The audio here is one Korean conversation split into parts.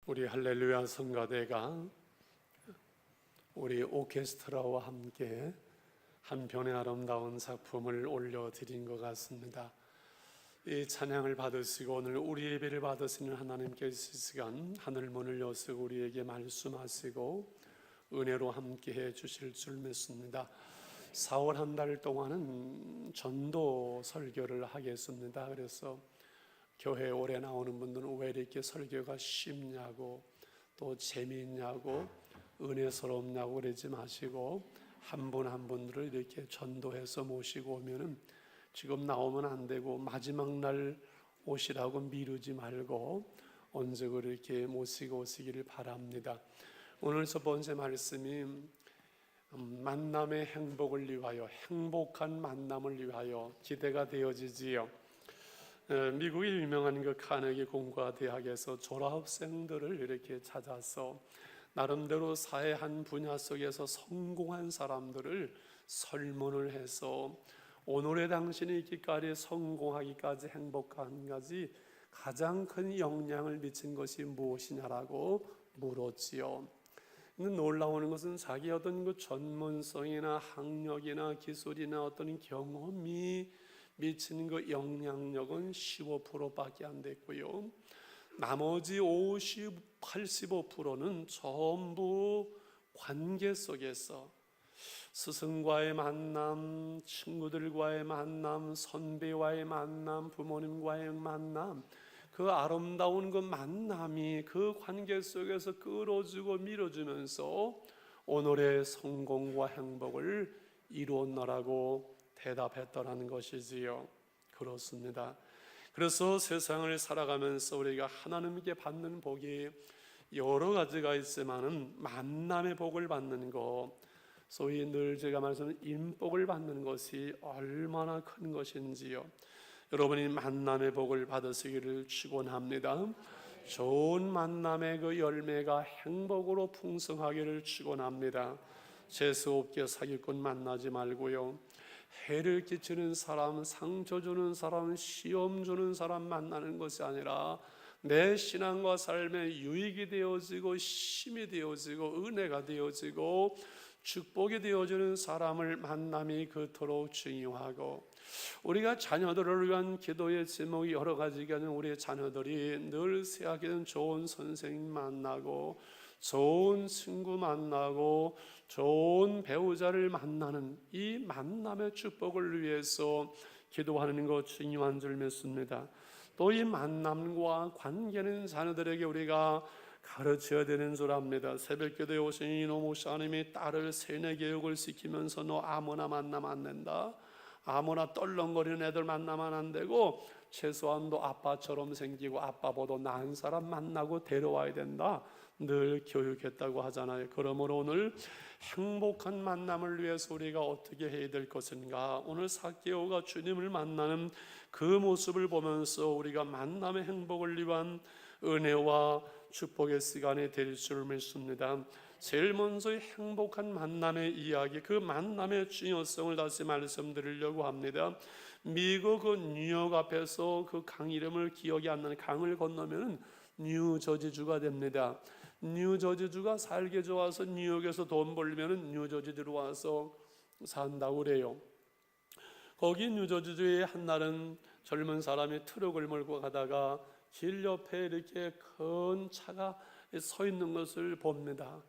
우리 할렐루야 성가대가 우리 오케스트라와 함께 한 편의 아름다운 작품을 올려드린 것 같습니다. 이 찬양을 받으시고 오늘 우리 예배를 받으시는 하나님께서 이 시간 하늘 문을 여시고 우리에게 말씀하시고 은혜로 함께 해 주실 줄 믿습니다. 4월 한 달 동안은 전도 설교를 하겠습니다. 그래서 교회에 오래 나오는 분들은 왜 이렇게 설교가 쉽냐고 또 재미있냐고 은혜스럽냐고 그러지 마시고 한 분 한 분들을 이렇게 전도해서 모시고 오면은 지금 나오면 안 되고 마지막 날 오시라고 미루지 말고 언제 그렇게 모시고 오시기를 바랍니다. 오늘 첫 번째 말씀이 만남의 행복을 위하여, 행복한 만남을 위하여 기대가 되어지지요. 미국의 유명한 그 카네기 공과 대학에서 졸업생들을 이렇게 찾아서 나름대로 사회 한 분야 속에서 성공한 사람들을 설문을 해서 오늘의 당신이 있기까지 성공하기까지 행복한까지 가장 큰 영향을 미친 것이 무엇이냐라고 물었지요. 놀라운 것은 자기 어떤 그 전문성이나 학력이나 기술이나 어떤 경험이 미치는 그 영향력은 15%밖에 안 됐고요. 나머지 85%는 전부 관계 속에서 스승과의 만남, 친구들과의 만남, 선배와의 만남, 부모님과의 만남, 그 아름다운 그 만남이 그 관계 속에서 끌어주고 밀어주면서 오늘의 성공과 행복을 이루었노라고 대답했더라는 것이지요. 그렇습니다. 그래서 세상을 살아가면서 우리가 하나님께 받는 복이 여러 가지가 있지만은 만남의 복을 받는 것, 소위 늘 제가 말씀하는 인복을 받는 것이 얼마나 큰 것인지요. 여러분이 만남의 복을 받으시기를 축원합니다. 좋은 만남의 그 열매가 행복으로 풍성하기를 축원합니다. 재수 없게 사기꾼 만나지 말고요. 해를 끼치는 사람, 상처 주는 사람, 시험 주는 사람 만나는 것이 아니라 내 신앙과 삶에 유익이 되어지고 힘이 되어지고 은혜가 되어지고 축복이 되어지는 사람을 만남이 그토록 중요하고, 우리가 자녀들을 위한 기도의 제목이 여러 가지가 아니라 우리의 자녀들이 늘 새하기는 좋은 선생님 만나고 좋은 친구 만나고 좋은 배우자를 만나는 이 만남의 축복을 위해서 기도하는 것 중요한 줄 믿습니다. 또 이 만남과 관계는 자녀들에게 우리가 가르쳐야 되는 줄 압니다. 새벽기도에 오신 이노 목사님이 딸을 세뇌 교육을 시키면서 너 아무나 만나면 안 된다, 아무나 떨렁거리는 애들 만나면 안 되고 최소한 너 아빠처럼 생기고 아빠보다 나은 사람 만나고 데려와야 된다, 늘 교육했다고 하잖아요. 그러므로 오늘 행복한 만남을 위해서 우리가 어떻게 해야 될 것인가, 오늘 삭개오가 주님을 만나는 그 모습을 보면서 우리가 만남의 행복을 위한 은혜와 축복의 시간이 될 줄 믿습니다. 제일 먼저 행복한 만남의 이야기, 그 만남의 중요성을 다시 말씀드리려고 합니다. 미국 그 뉴욕 앞에서 그 강 이름을 기억이 안 나는 강을 건너면 뉴저지주가 됩니다. 뉴저지주가 살기 좋아서 뉴욕에서 돈 벌면 뉴저지주로 와서 산다고 그래요. 거기 뉴저지주에 한날은 젊은 사람이 트럭을 몰고 가다가 길 옆에 이렇게 큰 차가 서 있는 것을 봅니다.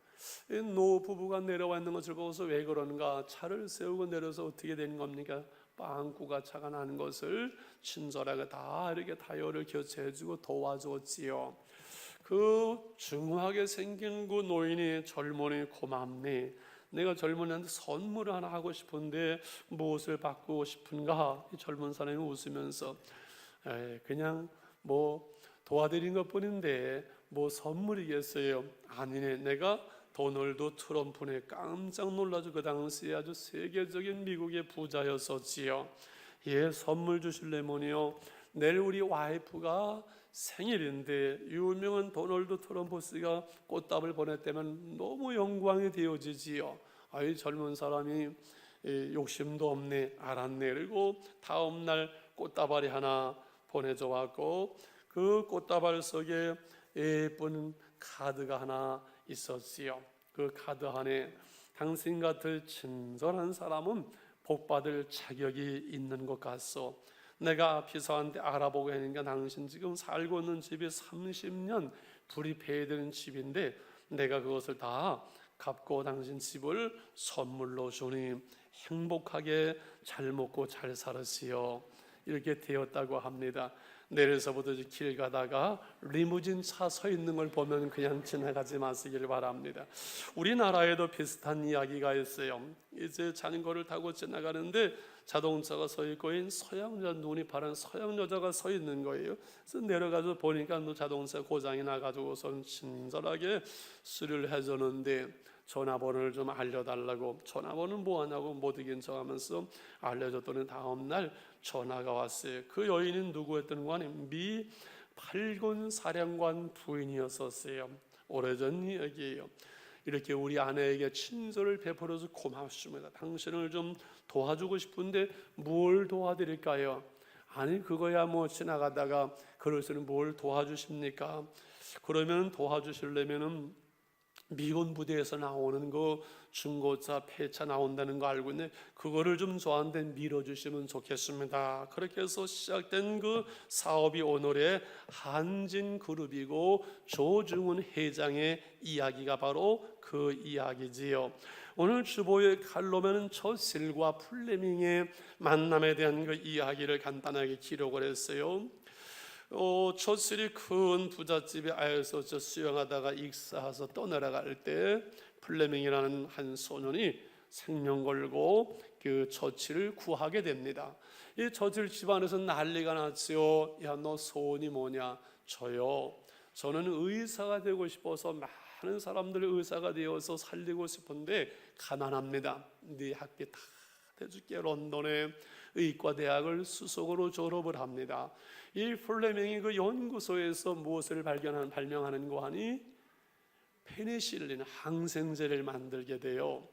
노 부부가 내려와 있는 것을 보고서 왜 그러는가, 차를 세우고 내려서 어떻게 된 겁니까? 빵꾸가 차가 나는 것을 친절하게 다 이렇게 타이어를 교체해주고 도와줬지요. 그 중하게 생긴 그 노인이 젊은이 고맙네, 내가 젊은이한테 선물을 하나 하고 싶은데 무엇을 받고 싶은가? 이 젊은 사람이 웃으면서 그냥 뭐 도와드린 것뿐인데 뭐 선물이겠어요? 아니네, 내가 도널드 트럼프네, 깜짝 놀라죠. 그 당시에 아주 세계적인 미국의 부자였었지요. 예, 선물 주실래면요, 내일 우리 와이프가 생일인데 유명한 도널드 트럼프 씨가 꽃다발 보냈다면 너무 영광이 되어지지요. 아이 젊은 사람이 욕심도 없네, 알았네. 그리고 다음날 꽃다발이 하나 보내줘 왔고 그 꽃다발 속에 예쁜 카드가 하나 있었지요. 그 카드 안에 당신 같은 친절한 사람은 복받을 자격이 있는 것 같소. 내가 비서한테 알아보고 하니까 당신 지금 살고 있는 집이 30년 불이 폐해되는 집인데 내가 그것을 다 갚고 당신 집을 선물로 주니 행복하게 잘 먹고 잘 살았지요. 이렇게 되었다고 합니다. 내려서부터 길 가다가 리무진 차 서 있는 걸 보면 그냥 지나가지 마시길 바랍니다. 우리나라에도 비슷한 이야기가 있어요. 이제 자전거를 타고 지나가는데 자동차가 서 있고 서양 여자, 눈이 파란 서양 여자가 서 있는 거예요. 그래서 내려가서 보니까 자동차 고장이 나가지고선 친절하게 수리를 해주는데 전화번호를 좀 알려달라고, 전화번호는 뭐하냐고 못 이긴 척하면서 알려줬더니 다음날 전화가 왔어요. 그 여인은 누구였던 거 아니에요? 미 8군 사령관 부인이었었어요. 오래전 이야기예요. 이렇게 우리 아내에게 친절을 베풀어서 고맙습니다. 당신을 좀 도와주고 싶은데 뭘 도와드릴까요? 아니 그거야 뭐 지나가다가 그러시는 뭘 도와주십니까? 그러면 도와주시려면은 미군 부대에서 나오는 그 중고차 폐차 나온다는 거 알고 있는데 그거를 좀 저한테 밀어주시면 좋겠습니다. 그렇게 해서 시작된 그 사업이 오늘의 한진그룹이고 조중훈 회장의 이야기가 바로 그 이야기지요. 오늘 주보에 칼로면은 처실과 플레밍의 만남에 대한 그 이야기를 간단하게 기록을 했어요. 처실이 큰 부잣집에 아여서 수영하다가 익사해서 떠내려갈 때 플레밍이라는 한 소년이 생명 걸고 그 처칠을 구하게 됩니다. 이 처칠 집안에서 난리가 났지요. 야, 너 소원이 뭐냐? 저요. 저는 의사가 되고 싶어서 많은 사람들 의사가 되어서 살리고 싶은데 가난합니다. 네 학비 다 대줄게. 런던의 의과대학을 수석으로 졸업을 합니다. 이 플레밍이 그 연구소에서 무엇을 발명하는 거 하니 페니실린 항생제를 만들게 돼요.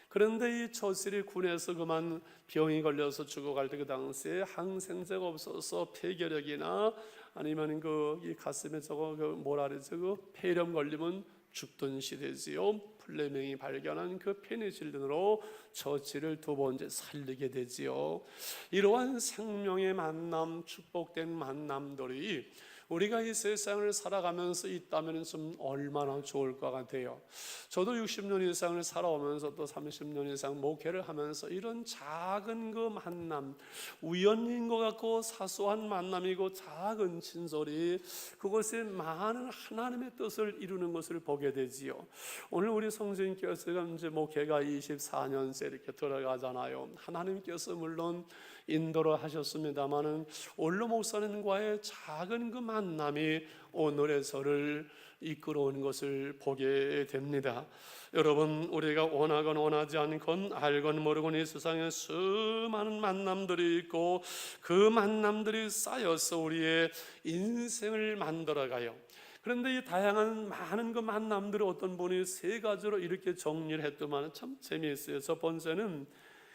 그런데 이 처실이 군에서 그만 병이 걸려서 죽어갈 때 그 당시에 항생제가 없어서 폐결핵이나 아니면 이 가슴에 저거 뭐라 그러죠? 그 폐렴 걸리면 죽던 시대지요. 플레밍이 발견한 그 페니실린으로 처치를 두 번째 살리게 되지요. 이러한 생명의 만남, 축복된 만남들이 우리가 이 세상을 살아가면서 있다면 좀 얼마나 좋을 것 같아요. 저도 60년 이상을 살아오면서 또 30년 이상 목회를 하면서 이런 작은 그 만남, 우연인 것 같고 사소한 만남이고 작은 친절이 그것에 많은 하나님의 뜻을 이루는 것을 보게 되지요. 오늘 우리 성전교회가 이제 목회가 24년째 이렇게 들어가잖아요. 하나님께서 물론 인도를 하셨습니다마는 올로 목사님과의 작은 그 만남이 오늘의 저를 이끌어오는 것을 보게 됩니다. 여러분, 우리가 원하건 원하지 않건 알건 모르건 이 세상에 수많은 만남들이 있고 그 만남들이 쌓여서 우리의 인생을 만들어가요. 그런데 이 다양한 많은 그 만남들을 어떤 분이 세 가지로 이렇게 정리를 했더만 참 재미있어요. 첫 번째는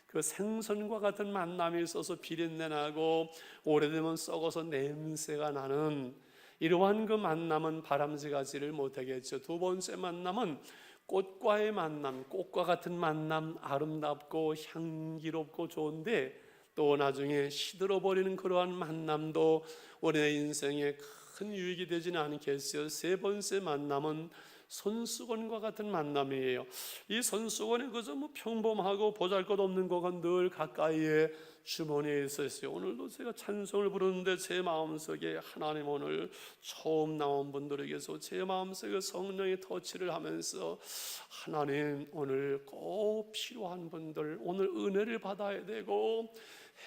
그 생선과 같은 만남이 있어서 비린내 나고 오래되면 썩어서 냄새가 나는 이러한 그 만남은 바람직하지를 못하겠죠. 두 번째 만남은 꽃과의 만남, 꽃과 같은 만남, 아름답고 향기롭고 좋은데 또 나중에 시들어버리는 그러한 만남도 우리의 인생에 큰 유익이 되지는 않겠어요. 세 번째 만남은 손수건과 같은 만남이에요. 이 손수건이 그저 평범하고 보잘것없는 거가 늘 가까이에 주머니에 있었어요. 오늘도 제가 찬송을 부르는데 제 마음속에 하나님 오늘 처음 나온 분들에게서 제 마음속에 성령의 터치를 하면서 하나님 오늘 꼭 필요한 분들, 오늘 은혜를 받아야 되고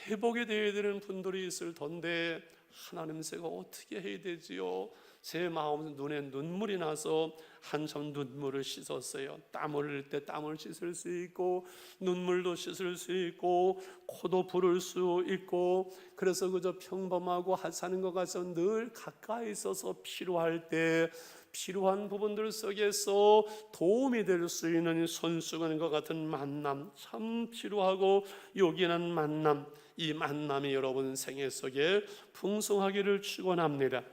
회복이 되어야 되는 분들이 있을 텐데 하나님 제가 어떻게 해야 되지요? 제 마음 눈에 눈물이 나서 한참 눈물을 씻었어요. 땀 흘릴 때 땀을 씻을 수 있고 눈물도 씻을 수 있고 코도 부를 수 있고 그래서 그저 평범하고 사는 것 같아서 늘 가까이 있어서 필요할 때 필요한 부분들 속에서 도움이 될 수 있는 손수건과 같은 만남 참 필요하고 요긴한 만남 이 만남이 여러분 생애 속에 풍성하기를 축원합니다.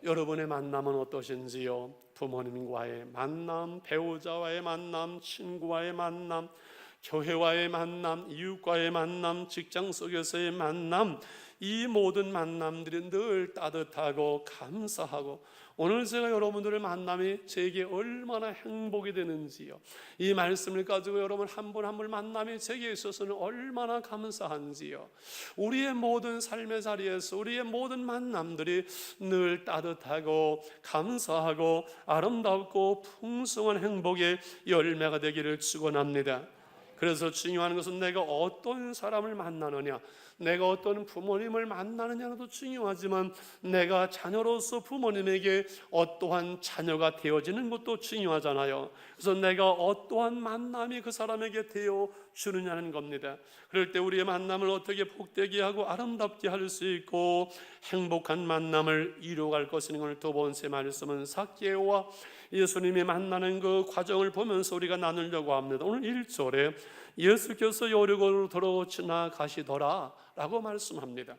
여러분의 만남은 어떠신지요? 부모님과의 만남, 배우자와의 만남, 친구와의 만남, 교회와의 만남, 이웃과의 만남, 직장 속에서의 만남, 이 모든 만남들이 늘 따뜻하고 감사하고, 오늘 제가 여러분들의 만남이 제게 얼마나 행복이 되는지요, 이 말씀을 가지고 여러분 한 분 한 분 만남이 제게 있어서는 얼마나 감사한지요, 우리의 모든 삶의 자리에서 우리의 모든 만남들이 늘 따뜻하고 감사하고 아름답고 풍성한 행복의 열매가 되기를 축원합니다. 그래서 중요한 것은 내가 어떤 사람을 만나느냐, 내가 어떤 부모님을 만나느냐도 중요하지만 내가 자녀로서 부모님에게 어떠한 자녀가 되어지는 것도 중요하잖아요. 그래서 내가 어떠한 만남이 그 사람에게 되어주느냐는 겁니다. 그럴 때 우리의 만남을 어떻게 복되게 하고 아름답게 할 수 있고 행복한 만남을 이루어갈 것인 오늘 두 번째 말씀은 삭개오와 예수님이 만나는 그 과정을 보면서 우리가 나누려고 합니다. 오늘 1절에 예수께서 여리고로 들어 지나가시더라 라고 말씀합니다.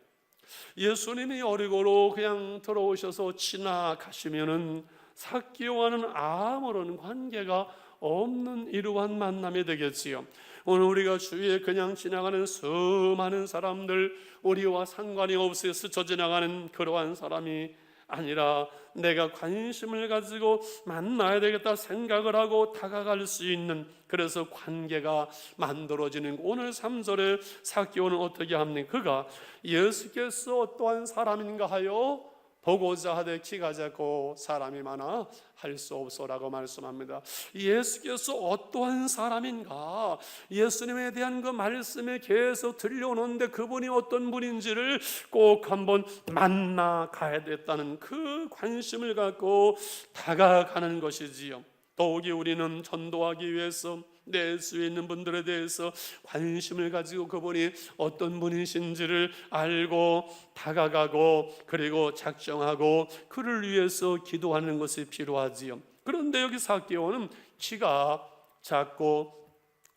예수님이 여리고로 그냥 들어오셔서 지나가시면은 삭개오와는 아무런 관계가 없는 이러한 만남이 되겠지요. 오늘 우리가 주위에 그냥 지나가는 수많은 사람들, 우리와 상관이 없이 스쳐 지나가는 그러한 사람이 아니라 내가 관심을 가지고 만나야 되겠다 생각을 하고 다가갈 수 있는, 그래서 관계가 만들어지는, 오늘 3절에 삭개오는 어떻게 합니까? 그가 예수께서 어떠한 사람인가 하여 보고자 하되 키가 작고 사람이 많아 할 수 없소라고 말씀합니다. 예수께서 어떠한 사람인가, 예수님에 대한 그 말씀에 계속 들려오는데 그분이 어떤 분인지를 꼭 한번 만나 가야 됐다는 그 관심을 갖고 다가가는 것이지요. 더욱이 우리는 전도하기 위해서 내 주위에 있는 분들에 대해서 관심을 가지고 그분이 어떤 분이신지를 알고 다가가고 그리고 작정하고 그를 위해서 기도하는 것이 필요하지요. 그런데 여기 삭개오는 키가 작고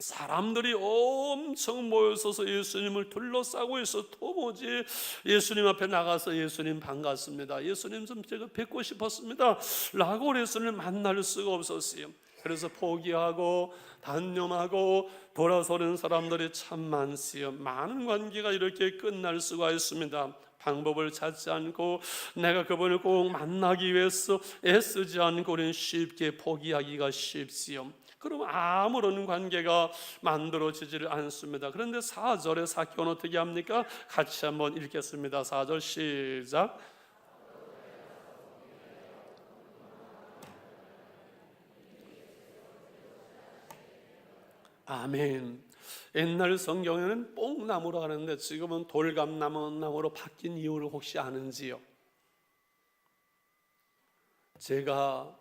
사람들이 엄청 모여서서 예수님을 둘러싸고 있어 도무지 예수님 앞에 나가서 예수님 반갑습니다, 예수님 좀 제가 뵙고 싶었습니다 라고 예수님을 만날 수가 없었어요. 그래서 포기하고 단념하고 돌아서는 사람들이 참 많지요. 많은 관계가 이렇게 끝날 수가 있습니다. 방법을 찾지 않고 내가 그분을 꼭 만나기 위해서 애쓰지 않고 우리는 쉽게 포기하기가 쉽지요. 그럼 아무런 관계가 만들어지지를 않습니다. 그런데 4절에 삭개오는 어떻게 합니까? 같이 한번 읽겠습니다. 4절 시작. 아멘. 옛날 성경에는 뽕나무로 하는데 지금은 돌감나무로 바뀐 이유를 혹시 아는지요? 제가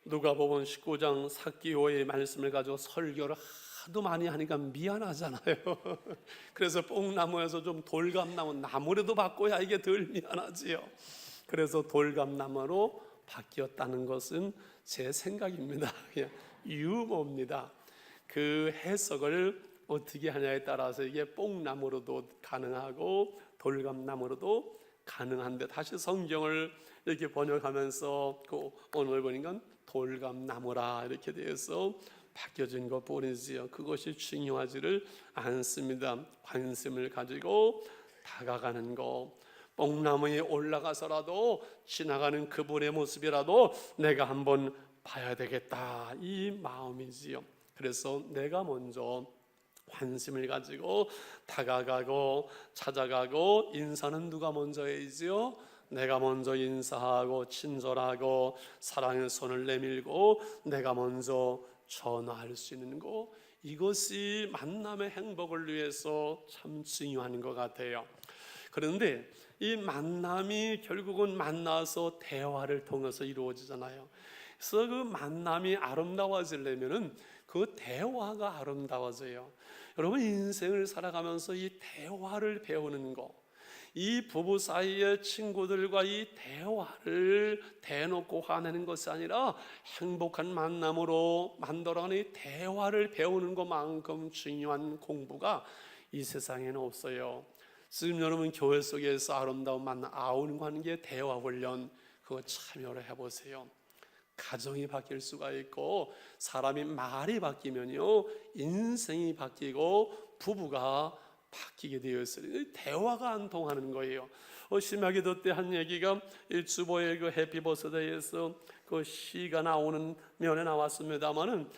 누가복음 19장 삭개오의 말씀을 가지고 설교를 하도 많이 하니까 미안하잖아요. 그래서 뽕나무에서 좀 돌감나무, 나무라도 바꿔야 이게 덜 미안하지요. 그래서 돌감나무로 바뀌었다는 것은 제 생각입니다. 그냥 유머입니다. 그 해석을 어떻게 하냐에 따라서 이게 뽕나무로도 가능하고 돌감나무로도 가능한데, 다시 성경을 이렇게 번역하면서 그 오늘 보니까 돌감나무라 이렇게 돼서 바뀌어진 것 뿐이지요. 그것이 중요하지를 않습니다. 관심을 가지고 다가가는 것, 뽕나무에 올라가서라도 지나가는 그분의 모습이라도 내가 한번 봐야 되겠다, 이 마음이지요. 그래서 내가 먼저 관심을 가지고 다가가고 찾아가고, 인사는 누가 먼저 해야지요? 내가 먼저 인사하고 친절하고 사랑의 손을 내밀고 내가 먼저 전화할 수 있는 거, 이것이 만남의 행복을 위해서 참 중요한 것 같아요. 그런데 이 만남이 결국은 만나서 대화를 통해서 이루어지잖아요. 그래서 그 만남이 아름다워지려면은 그 대화가 아름다워져요. 여러분, 인생을 살아가면서 이 대화를 배우는 거, 이 부부 사이의 친구들과 이 대화를 대놓고 화내는 것이 아니라 행복한 만남으로 만들어가는 이 대화를 배우는 것만큼 중요한 공부가 이 세상에는 없어요. 지금 여러분 교회 속에서 아름다운 만남, 아우는 관계 대화 훈련, 그거 참여를 해보세요. 가정이 바뀔 수가 있고, 사람이 말이 바뀌면요 인생이 바뀌고 부부가 바뀌게 되어 있어요. 대화가 안 통하는 거예요. 심하게도 때 한 얘기가 일주보의 그 해피버스데이에서 그 시가 나오는 면에 나왔습니다만은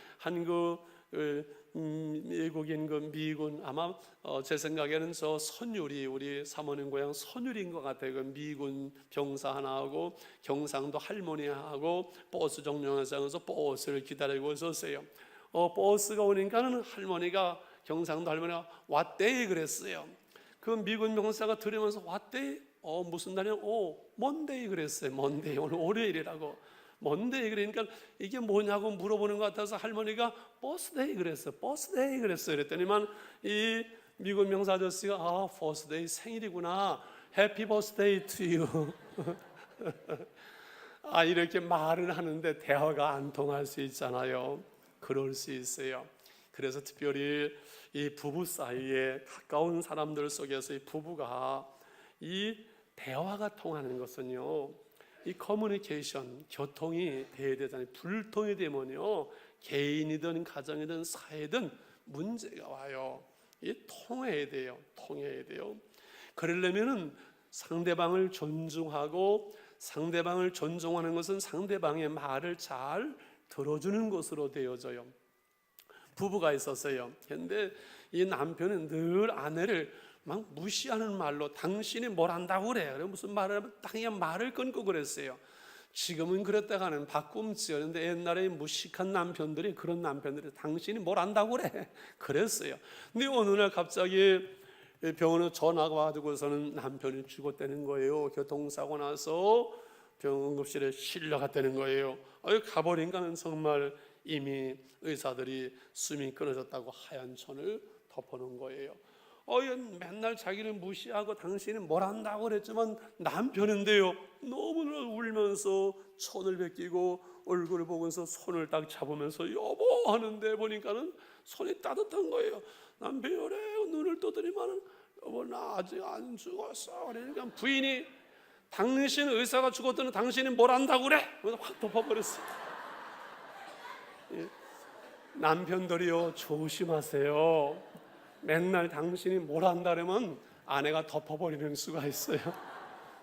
외국인 그 미군 아마 제 생각에는 저 선율이 우리 사모님 고향 선율인 것 같아요. 그 미군 병사 하나하고 경상도 할머니하고 버스 정류장에서 버스를 기다리고 있었어요. 버스가 오니까는 할머니가 경상도 할머니가 왔대 그랬어요. 그 미군 병사가 들으면서 왔대 무슨 날이냐? 먼데이 그랬어요. 먼데이 오늘 월요일이라고. 먼데이 그러니까 이게 뭐냐고 물어보는 것 같아서 할머니가 버스데이 그랬어요. 버스데이 그랬어요. 그랬더니만 이 미군 병사 아저씨가 버스데이 생일이구나. 해피 버스데이 투 유. 이렇게 말을 하는데 대화가 안 통할 수 있잖아요. 그럴 수 있어요. 그래서 특별히 이 부부 사이에 가까운 사람들 속에서 이 부부가 이 대화가 통하는 것은요, 이 커뮤니케이션, 교통이 돼야 되잖아요. 불통이 되면요, 개인이든 가정이든 사회든 문제가 와요. 이 통해야 돼요. 통해야 돼요. 그러려면은 상대방을 존중하고, 상대방을 존중하는 것은 상대방의 말을 잘 들어주는 것으로 되어져요. 부부가 있었어요. 그런데 이 남편은 늘 아내를 막 무시하는 말로 당신이 뭘 한다고 그래. 무슨 말을 하면 그냥 말을 끊고 그랬어요. 지금은 그랬다가는 바꿈지요. 그런데 옛날에 무식한 남편들이 그런 남편들이 당신이 뭘 안다고 그래. 그랬어요. 근데 어느 날 갑자기 병원에 전화가 와가지고서는 남편이 죽었다는 거예요. 교통사고 나서 병원급실에 실려갔다는 거예요. 가버린가는 정말 이미 의사들이 숨이 끊어졌다고 하얀 천을 덮어놓은 거예요. 맨날 자기를 무시하고 당신은 뭘 한다고 그랬지만 남편인데요, 너무나 울면서 손을 베끼고 얼굴을 보면서 손을 딱 잡으면서 여보 하는데 보니까는 손이 따뜻한 거예요. 남편이 그래 눈을 떠더니만 여보 나 아직 안 죽었어. 그러니까 부인이 당신 의사가 죽었더니 당신이 뭘 한다고 그래? 그래서 확 덮어버렸어요. 남편들이요 조심하세요. 맨날 당신이 뭘 한다면 아내가 덮어버리는 수가 있어요.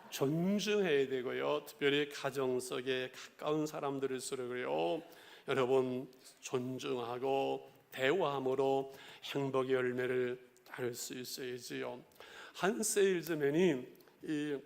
존중해야 되고요. 특별히 가정 속에 가까운 사람들일수록요, 여러분 존중하고 대화함으로 행복의 열매를 따를 수 있어야지요. 한 세일즈맨이 이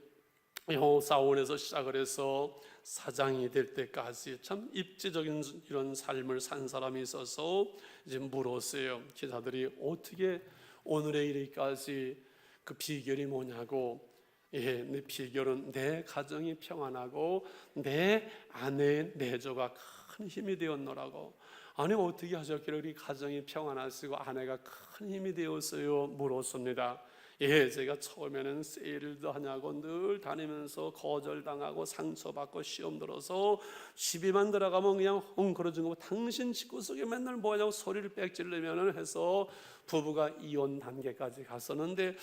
사원에서 시작을 해서 사장이 될 때까지 참 입지적인 이런 삶을 산 사람이 있어서 이제 물었어요. 기자들이 어떻게 오늘에 이르기까지 그 비결이 뭐냐고. 내 비결은 내 가정이 평안하고 내 아내의 내조가 큰 힘이 되었노라고. 아니 어떻게 하셨기를 우리 가정이 평안하시고 아내가 큰 힘이 되었어요? 물었습니다. 제가 처음에는 세일도 하냐고 늘 다니면서 거절당하고 상처받고 시험 들어서 집에만 들어가면 그냥 헝클어진 거고 당신 식구 속에 맨날 뭐냐고 소리를 빽질르면 해서 부부가 이혼 단계까지 갔었는데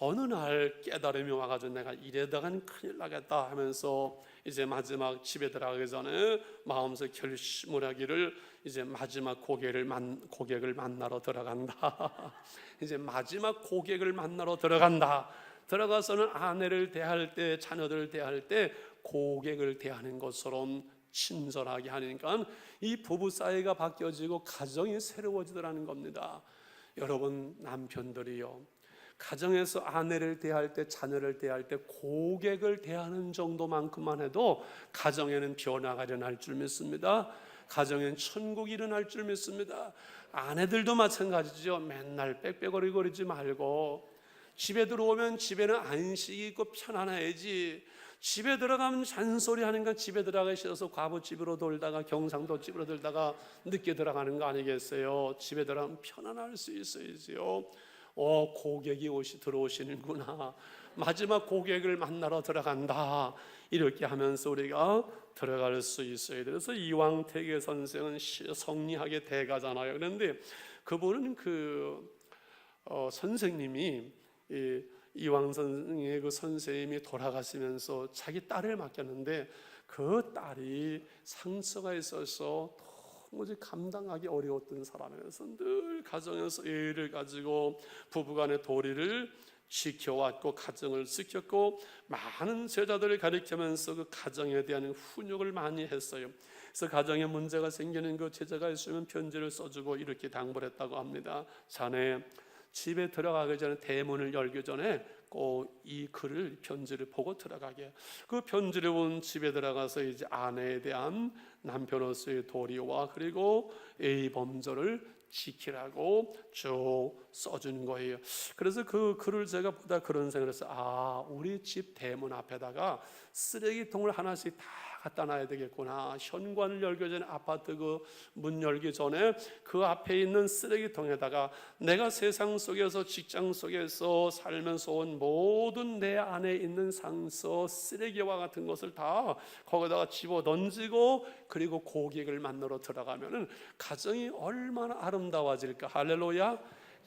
어느 날 깨달음이 와가지고 내가 이래다간 큰일 나겠다 하면서 이제 마지막 집에 들어가기 전에 마음속 결심을 하기를 이제 마지막 고객을 만나러 들어간다. 이제 마지막 고객을 만나러 들어간다. 들어가서는 아내를 대할 때, 자녀들을 대할 때 고객을 대하는 것처럼 친절하게 하니까 이 부부 사이가 바뀌어지고 가정이 새로워지더라는 겁니다. 여러분 남편들이요, 가정에서 아내를 대할 때, 자녀를 대할 때 고객을 대하는 정도만큼만 해도 가정에는 변화가 일어날 줄 믿습니다. 가정엔 천국이 일어날 줄 믿습니다. 아내들도 마찬가지죠. 맨날 빽빽거리지 말고 집에 들어오면 집에는 안식이 있고 편안해야지. 집에 들어가면 잔소리 하니까 집에 들어가기 싫어서 과부집으로 돌다가 경상도 집으로 돌다가 늦게 들어가는 거 아니겠어요? 집에 들어가면 편안할 수 있어야지요. 고객이 들어오시는구나. 마지막 고객을 만나러 들어간다. 이렇게 하면서 우리가 들어갈 수 있어야 돼요. 그래서 이왕택의 선생은 성리학의 대가잖아요. 그런데 그분은 선생님이 이왕 선생의 그 선생님이 돌아가시면서 자기 딸을 맡겼는데 그 딸이 상처가 있어서 도무지 감당하기 어려웠던 사람이어서 늘 가정에서 애를 가지고 부부간의 도리를 지켜왔고 가정을 지켰고 많은 제자들을 가리키면서 그 가정에 대한 훈육을 많이 했어요. 그래서 가정에 문제가 생기는 그 제자가 있으면 편지를 써주고 이렇게 당부를 했다고 합니다. 자네 집에 들어가기 전에 대문을 열기 전에 꼭 이 글을 편지를 보고 들어가게. 그 편지를 본 집에 들어가서 이제 아내에 대한 남편으로서의 도리와 그리고 애의 범절을 지키라고 쭉 써준 거예요. 그래서 그 글을 제가 보다 그런 생각을 해서 우리 집 대문 앞에다가 쓰레기통을 하나씩 다 갖다 놔야 되겠구나. 현관을 열기 전에 아파트 그 문 열기 전에 그 앞에 있는 쓰레기통에다가 내가 세상 속에서 직장 속에서 살면서 온 모든 내 안에 있는 상처 쓰레기와 같은 것을 다 거기다가 집어 던지고 그리고 고객을 만나러 들어가면은 가정이 얼마나 아름다워질까. 할렐루야.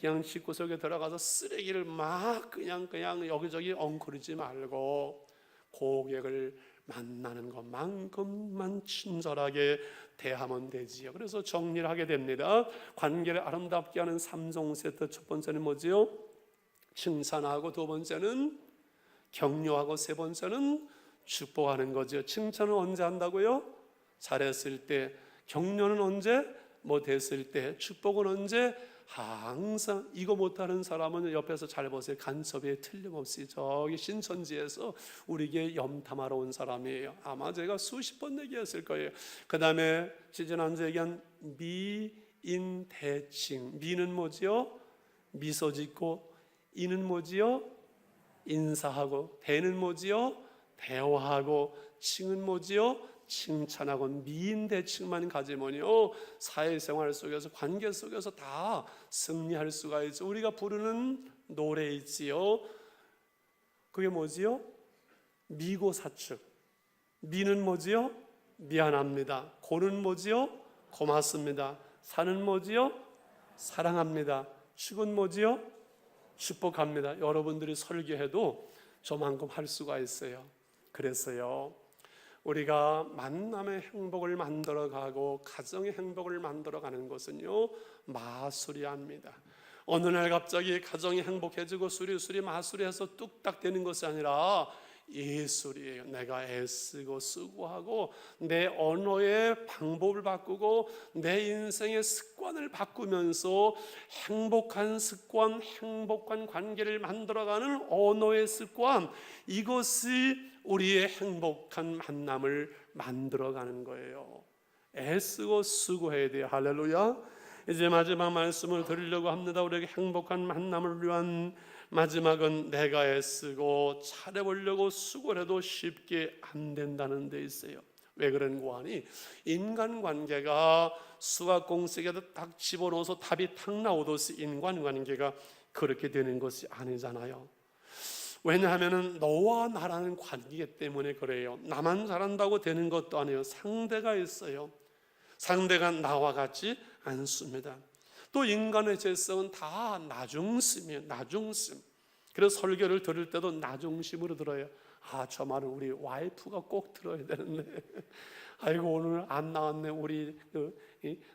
그냥 집구석에 들어가서 쓰레기를 막 그냥 여기저기 엉크리지 말고 고객을 만나는 것만큼만 친절하게 대하면 되지요. 그래서 정리를 하게 됩니다. 관계를 아름답게 하는 3종 세트. 첫 번째는 뭐지요? 칭찬하고, 두 번째는 격려하고, 세 번째는 축복하는 거죠. 칭찬은 언제 한다고요? 잘했을 때. 격려는 언제? 못했을 때. 축복은 언제? 항상. 이거 못하는 사람은 옆에서 잘 보세요. 간첩에 틀림없이 저기 신천지에서 우리에게 염탐하러 온 사람이에요. 아마 제가 수십 번 얘기했을 거예요. 그 다음에 지난주에 얘기한 미인대칭. 미는 뭐지요? 미소 짓고, 인은 뭐지요? 인사하고, 대는 뭐지요? 대화하고, 칭은 뭐지요? 칭찬하고. 미인대칭만 가지면요 사회생활 속에서 관계 속에서 다 승리할 수가 있죠. 우리가 부르는 노래 있지요. 그게 뭐지요? 미고사축. 미는 뭐지요? 미안합니다. 고는 뭐지요? 고맙습니다. 사는 뭐지요? 사랑합니다. 축은 뭐지요? 축복합니다. 여러분들이 설교해도 저만큼 할 수가 있어요. 그래서요 우리가 만남의 행복을 만들어가고 가정의 행복을 만들어가는 것은요 마술이합니다. 어느 날 갑자기 가정이 행복해지고 수리수리 마술해서 뚝딱 되는 것이 아니라 예술이에요. 내가 애쓰고 수고하고 내 언어의 방법을 바꾸고 내 인생의 습관을 바꾸면서 행복한 습관, 행복한 관계를 만들어가는 언어의 습관, 이것이 우리의 행복한 만남을 만들어가는 거예요. 애쓰고 수고해야 돼요. 할렐루야. 이제 마지막 말씀을 드리려고 합니다. 우리에게 행복한 만남을 위한 마지막은 내가 애쓰고 잘해보려고 수고를 해도 쉽게 안 된다는 데 있어요. 왜 그런가 하니 인간관계가 수학공식에다 딱 집어넣어서 답이 탁 나오듯이 인간관계가 그렇게 되는 것이 아니잖아요. 왜냐하면 너와 나라는 관계이기 때문에 그래요. 나만 잘한다고 되는 것도 아니에요. 상대가 있어요. 상대가 나와 같지 않습니다. 또 인간의 죄성은 다 나중심이에요. 나중심. 그래서 설교를 들을 때도 나중심으로 들어요. 저 말은 우리 와이프가 꼭 들어야 되는데 아이고 오늘 안 나왔네 우리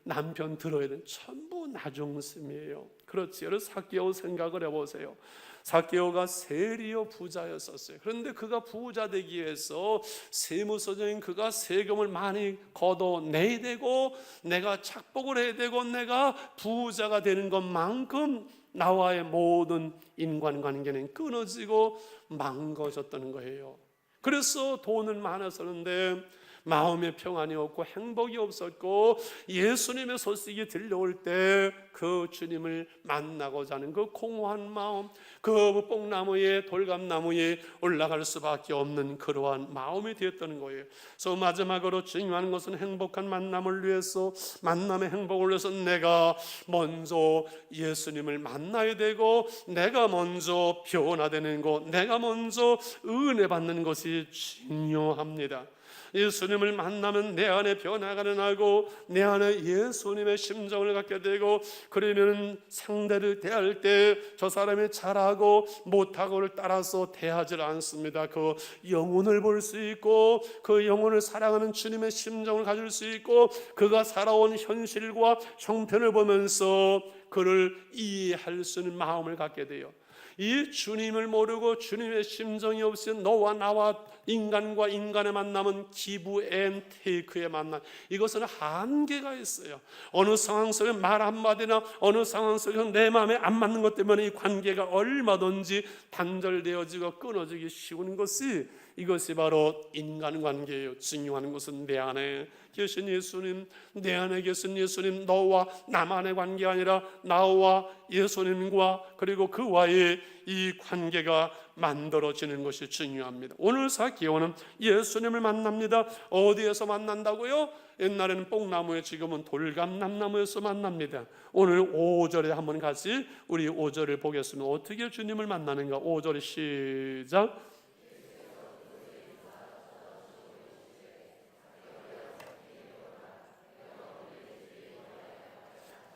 남편 들어야 돼. 전부 나중심이에요. 그렇지. 그래서 삭개오 생각을 해보세요. 삭개오가 세리요 부자였었어요. 그런데 그가 부자 되기 위해서 세무서적인 그가 세금을 많이 걷어내야 되고 내가 착복을 해야 되고 내가 부자가 되는 것만큼 나와의 모든 인간관계는 끊어지고 망가졌다는 거예요. 그래서 돈은 많았었는데 마음의 평안이 없고 행복이 없었고 예수님의 소식이 들려올 때 그 주님을 만나고자 하는 그 공허한 마음, 그 뽕나무에 돌감나무에 올라갈 수밖에 없는 그러한 마음이 되었다는 거예요. 그래서 마지막으로 중요한 것은 행복한 만남을 위해서, 만남의 행복을 위해서 내가 먼저 예수님을 만나야 되고 내가 먼저 변화되는 것, 내가 먼저 은혜 받는 것이 중요합니다. 예수님을 만나면 내 안에 변화가 일어나고 내 안에 예수님의 심정을 갖게 되고, 그러면 상대를 대할 때 저 사람이 잘하고 못하고를 따라서 대하지 않습니다. 그 영혼을 볼 수 있고 그 영혼을 사랑하는 주님의 심정을 가질 수 있고, 그가 살아온 현실과 형편을 보면서 그를 이해할 수 있는 마음을 갖게 돼요. 이 주님을 모르고 주님의 심정이 없이 너와 나와 인간과 인간의 만남은 기브 앤 테이크의 만남, 이것은 한계가 있어요. 어느 상황 속에 말 한마디나 어느 상황 속에 내 마음에 안 맞는 것 때문에 이 관계가 얼마든지 단절되어지고 끊어지기 쉬운 것이, 이것이 바로 인간관계예요. 중요한 것은 내 안에 계신 예수님, 내 안에 계신 예수님, 너와 나만의 관계가 아니라 나와 예수님과 그리고 그와의 이 관계가 만들어지는 것이 중요합니다. 오늘 사기오는 예수님을 만납니다. 어디에서 만난다고요? 옛날에는 뽕나무에, 지금은 돌감남나무에서 만납니다. 오늘 5절에 한번 같이 우리 5절을 보겠습니다. 어떻게 주님을 만나는가? 5절 시작.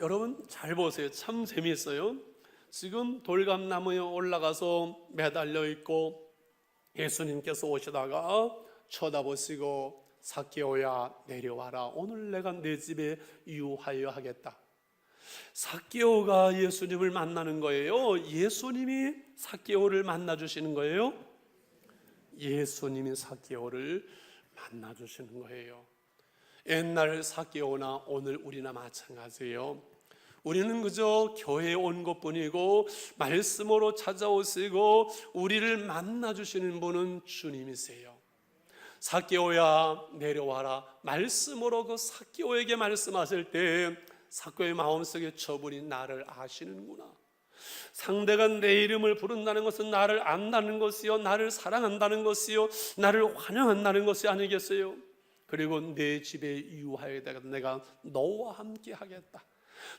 여러분 잘 보세요. 참 재미있어요. 지금 돌감나무에 올라가서 매달려 있고 예수님께서 오시다가 쳐다보시고 삭개오야 내려와라, 오늘 내가 내 집에 유하여 하겠다. 삭개오가 예수님을 만나는 거예요? 예수님이 삭개오를 만나 주시는 거예요? 예수님이 삭개오를 만나 주시는 거예요. 옛날 삭개오나 오늘 우리나 마찬가지예요. 우리는 그저 교회에 온 것뿐이고 말씀으로 찾아오시고 우리를 만나주시는 분은 주님이세요. 삭개오야 내려와라, 말씀으로 그 삭개오에게 말씀하실 때 삭개오의 마음속에 저분이 나를 아시는구나, 상대가 내 이름을 부른다는 것은 나를 안다는 것이요, 나를 사랑한다는 것이요, 나를 환영한다는 것이 아니겠어요? 그리고 내 집에 유하여다가 내가 너와 함께 하겠다,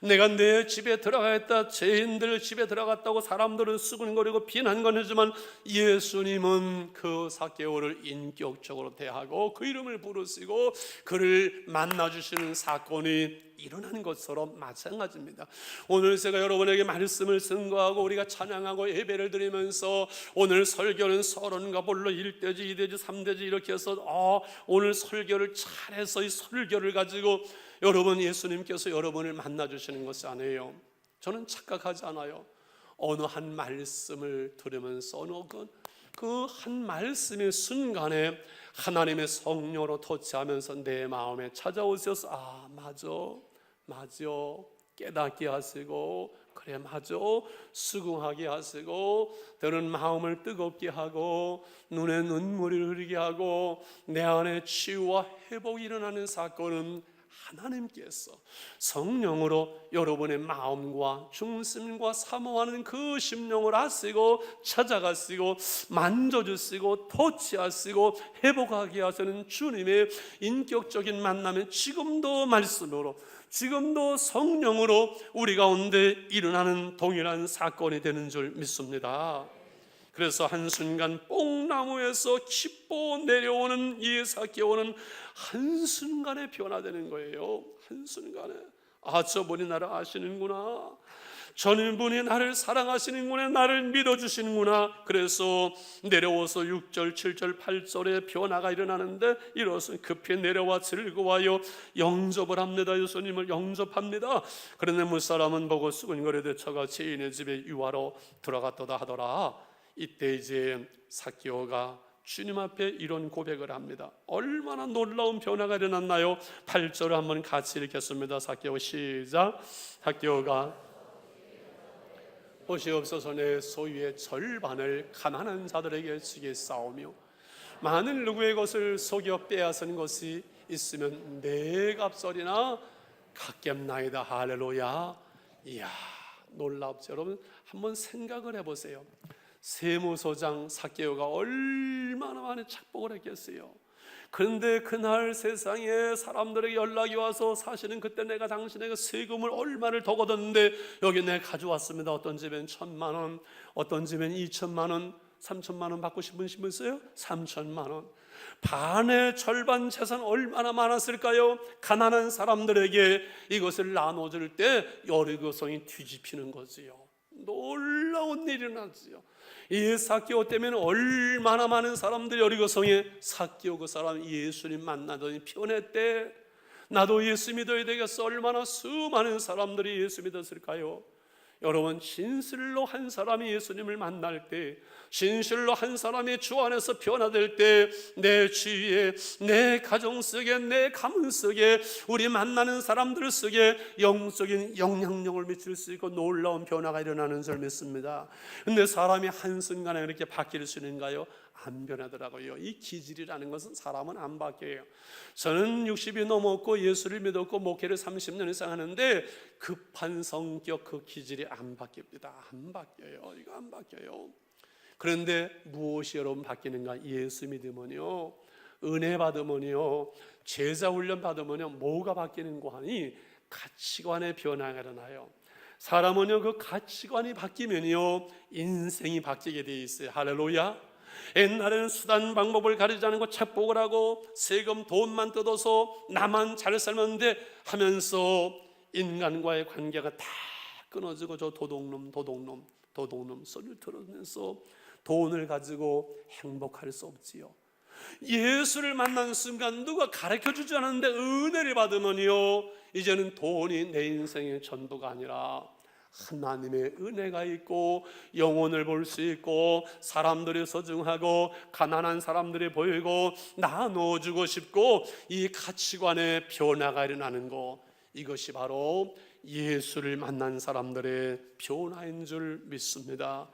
내가 내 집에 들어가겠다. 죄인들 집에 들어갔다고 사람들은 수군거리고 비난거리지만 예수님은 그 삭개오를 인격적으로 대하고 그 이름을 부르시고 그를 만나주시는 사건이 일어나는 것처럼 마찬가지입니다. 오늘 제가 여러분에게 말씀을 증거하고 우리가 찬양하고 예배를 드리면서 오늘 설교는 서론과 본로 1대지 2대지 3대지 이렇게 해서 오늘 설교를 잘해서 이 설교를 가지고 여러분, 예수님께서 여러분을 만나주시는 것이 아니에요. 저는 착각하지 않아요. 어느 한 말씀을 들으면서 어느 그 한 말씀의 순간에 하나님의 성령으로 터치하면서 내 마음에 찾아오셔서 맞아 깨닫게 하시고, 그래 맞아 수긍하게 하시고, 때로는 마음을 뜨겁게 하고 눈에 눈물을 흐르게 하고 내 안에 치유와 회복이 일어나는 사건은 하나님께서 성령으로 여러분의 마음과 중심과 사모하는 그 심령을 아시고 찾아가시고 만져주시고 터치하시고 회복하게 하시는 주님의 인격적인 만남에 지금도 말씀으로, 지금도 성령으로 우리 가운데 일어나는 동일한 사건이 되는 줄 믿습니다. 그래서 한순간 뽕나무에서 기뻐 내려오는 이 삭개오는 한순간에 변화되는 거예요. 한순간에 저분이 나를 아시는구나, 저분이 나를 사랑하시는구나, 나를 믿어주시는구나. 그래서 내려와서 6절 7절 8절에 변화가 일어나는데, 이것은 급히 내려와 즐거워하여 영접을 합니다. 예수님을 영접합니다. 그런데 무사람은 보고 수군거리되 저가 죄인의 집에 유하러 들어갔도다 하더라. 이때 이제 삭개오가 주님 앞에 이런 고백을 합니다. 얼마나 놀라운 변화가 일어났나요? 8절을 한번 같이 읽겠습니다. 삭개오 시작. 삭개오가 보시옵소서, 내 소유의 절반을 가난한 자들에게 주겠사오며 많은 누구의 것을 속여 빼앗은 것이 있으면 내 값어리나 갚겠나이다. 할렐루야. 이야, 놀랍죠? 여러분 한번 생각을 해보세요. 세무소장 삭개오가 얼마나 많은 착복을 했겠어요. 그런데 그날 세상에 사람들에게 연락이 와서 사실은 그때 내가 당신에게 세금을 얼마를 더 걷었는데 여기 내가 가져왔습니다. 어떤 집엔 1,000만 원, 어떤 집엔 2,000만 원. 3천만 원 받고 싶으신 분 있어요? 3천만 원. 반의 절반 재산 얼마나 많았을까요? 가난한 사람들에게 이것을 나눠줄 때 여리고성이 뒤집히는 거지요. 놀라운 일이 일어났지요. 이 삭개오 때문에 얼마나 많은 사람들이 여리고성에 삭개오 그 사람 예수님 만나더니 변했대. 나도 예수 믿어야 되겠어. 얼마나 수많은 사람들이 예수 믿었을까요? 여러분, 진실로 한 사람이 예수님을 만날 때, 진실로 한 사람이 주 안에서 변화될 때, 내 주위에, 내 가정 속에, 내 가문 속에, 우리 만나는 사람들 속에 영적인 영향력을 미칠 수 있고 놀라운 변화가 일어나는 줄 믿습니다. 근데 사람이 한순간에 이렇게 바뀔 수 있는가요? 안 변하더라고요. 이 기질이라는 것은 사람은 안 바뀌어요. 저는 60이 넘었고 예수를 믿었고 목회를 30년 이상 하는데 급한 성격 그 기질이 안 바뀝니다. 안 바뀌어요. 이거 안 바뀌어요. 그런데 무엇이 여러분 바뀌는가? 예수 믿으면요, 은혜 받으면요, 제자 훈련 받으면요, 뭐가 바뀌는 거 하니 가치관의 변화가 일어나요. 사람은요, 그 가치관이 바뀌면요 인생이 바뀌게 돼 있어요. 할렐루야. 옛날에는 수단 방법을 가리지 않고 착복을 하고 세금 돈만 뜯어서 나만 잘 살면 돼 하면서 인간과의 관계가 다 끊어지고 저 도둑놈 소리를 들으면서 돈을 가지고 행복할 수 없지요. 예수를 만난 순간 누가 가르쳐주지 않았는데 은혜를 받으면요, 이제는 돈이 내 인생의 전부가 아니라 하나님의 은혜가 있고 영혼을 볼 수 있고 사람들이 소중하고 가난한 사람들이 보이고 나눠주고 싶고 이 가치관의 변화가 일어나는 거, 이것이 바로 예수를 만난 사람들의 변화인 줄 믿습니다.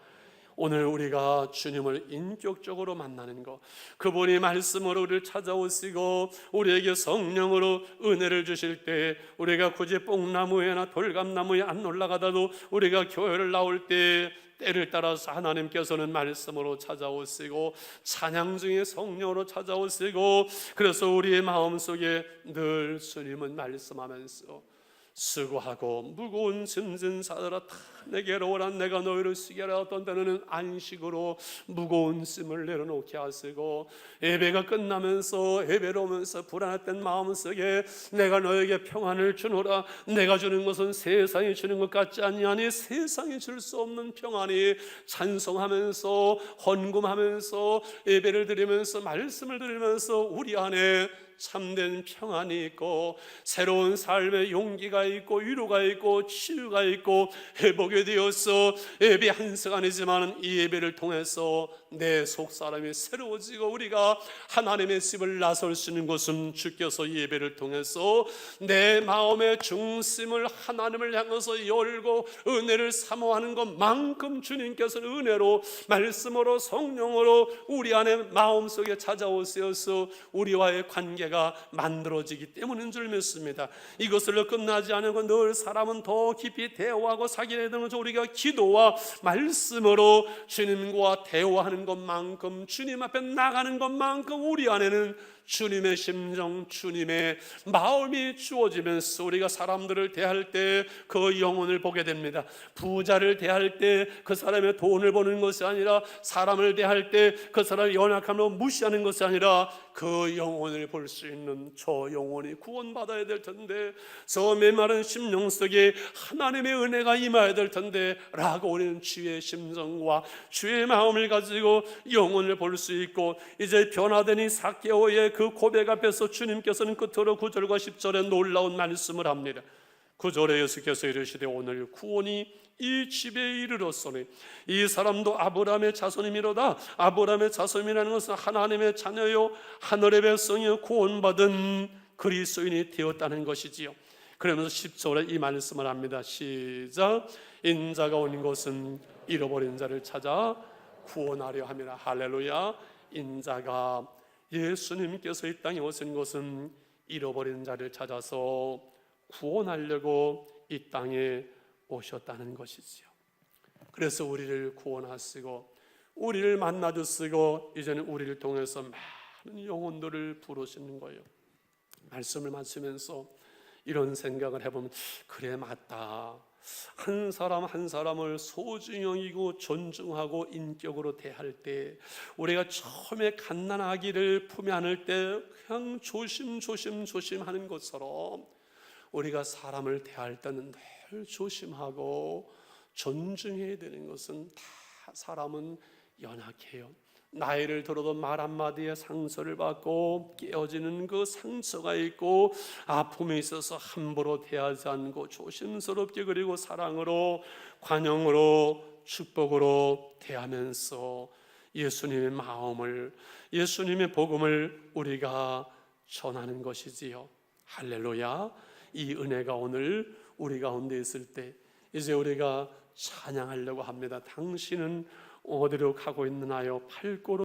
오늘 우리가 주님을 인격적으로 만나는 것, 그분이 말씀으로 우리를 찾아오시고 우리에게 성령으로 은혜를 주실 때, 우리가 굳이 뽕나무에나 돌감나무에 안 올라가다도 우리가 교회를 나올 때 때를 따라서 하나님께서는 말씀으로 찾아오시고 찬양 중에 성령으로 찾아오시고, 그래서 우리의 마음속에 늘 주님은 말씀하면서 수고하고 무거운 짐진 자들아 다 내게로 오라, 내가 너희를 쉬게 하라. 어떤 때는 안식으로 무거운 짐을 내려놓게 하시고, 예배가 끝나면서 예배로 오면서 불안했던 마음속에 내가 너에게 평안을 주노라, 내가 주는 것은 세상이 주는 것 같지 아니하니 세상이 줄 수 없는 평안이, 찬송하면서 헌금하면서 예배를 드리면서 말씀을 드리면서 우리 안에 참된 평안이 있고 새로운 삶의 용기가 있고 위로가 있고 치유가 있고 회복이 되어서, 예배 한 시간이지만 이 예배를 통해서 내 속사람이 새로워지고 우리가 하나님의 집을 나설 수 있는 것은 주께서 이 예배를 통해서 내 마음의 중심을 하나님을 향해서 열고 은혜를 사모하는 것만큼 주님께서는 은혜로 말씀으로 성령으로 우리 안에 마음속에 찾아오셔서 우리와의 관계가 만들어지기 때문인 줄 믿습니다. 이것으로 끝나지 않고 늘 사람은 더 깊이 대화하고 사귀게 되는 것은 우리가 기도와 말씀으로 주님과 대화하는 것만큼, 주님 앞에 나가는 것만큼 우리 안에는 주님의 심정, 주님의 마음이 주어지면서 우리가 사람들을 대할 때 그 영혼을 보게 됩니다. 부자를 대할 때 그 사람의 돈을 보는 것이 아니라, 사람을 대할 때 그 사람의 연약함으로 무시하는 것이 아니라 그 영혼을 볼 수 있는 저 영혼이 구원받아야 될 텐데, 저 메마른 심령 속에 하나님의 은혜가 임해야 될 텐데 라고 우리는 주의 심정과 주의 마음을 가지고 영혼을 볼 수 있고, 이제 변화된 이 삭개오의 그 고백 앞에서 주님께서는 끝으로 9절과 10절에 놀라운 말씀을 합니다. 9절에 예수께서 이르시되 오늘 구원이 이 집에 이르렀으니 이 사람도 아브라함의 자손이미로다. 아브라함의 자손이라는 것은 하나님의 자녀요 하늘의 백성이요 구원받은 그리스도인이 되었다는 것이지요. 그러면서 10절에 이 말씀을 합니다. 시작. 인자가 온 것은 잃어버린 자를 찾아 구원하려 함이라. 할렐루야. 인자가, 예수님께서 이 땅에 오신 것은 잃어버린 자를 찾아서 구원하려고 이 땅에 오셨다는 것이지요. 그래서 우리를 구원하시고 우리를 만나주시고 이제는 우리를 통해서 많은 영혼들을 부르시는 거예요. 말씀을 마치면서 이런 생각을 해보면, 그래 맞다. 한 사람 한 사람을 소중히 여기고 존중하고 인격으로 대할 때, 우리가 처음에 갓난아기를 품에 안을 때 그냥 조심 하는 것처럼 우리가 사람을 대할 때는 늘 조심하고 존중해야 되는 것은, 다 사람은 연약해요. 나이를 들어도 말 한마디에 상처를 받고 깨어지는 그 상처가 있고, 아픔에 있어서 함부로 대하지 않고 조심스럽게, 그리고 사랑으로, 관용으로, 축복으로 대하면서 예수님의 마음을, 예수님의 복음을 우리가 전하는 것이지요. 할렐루야. 이 은혜가 오늘 우리 가운데 있을 때 이제 우리가 찬양하려고 합니다. 당신은 어디로 가고 있느냐요? 팔고로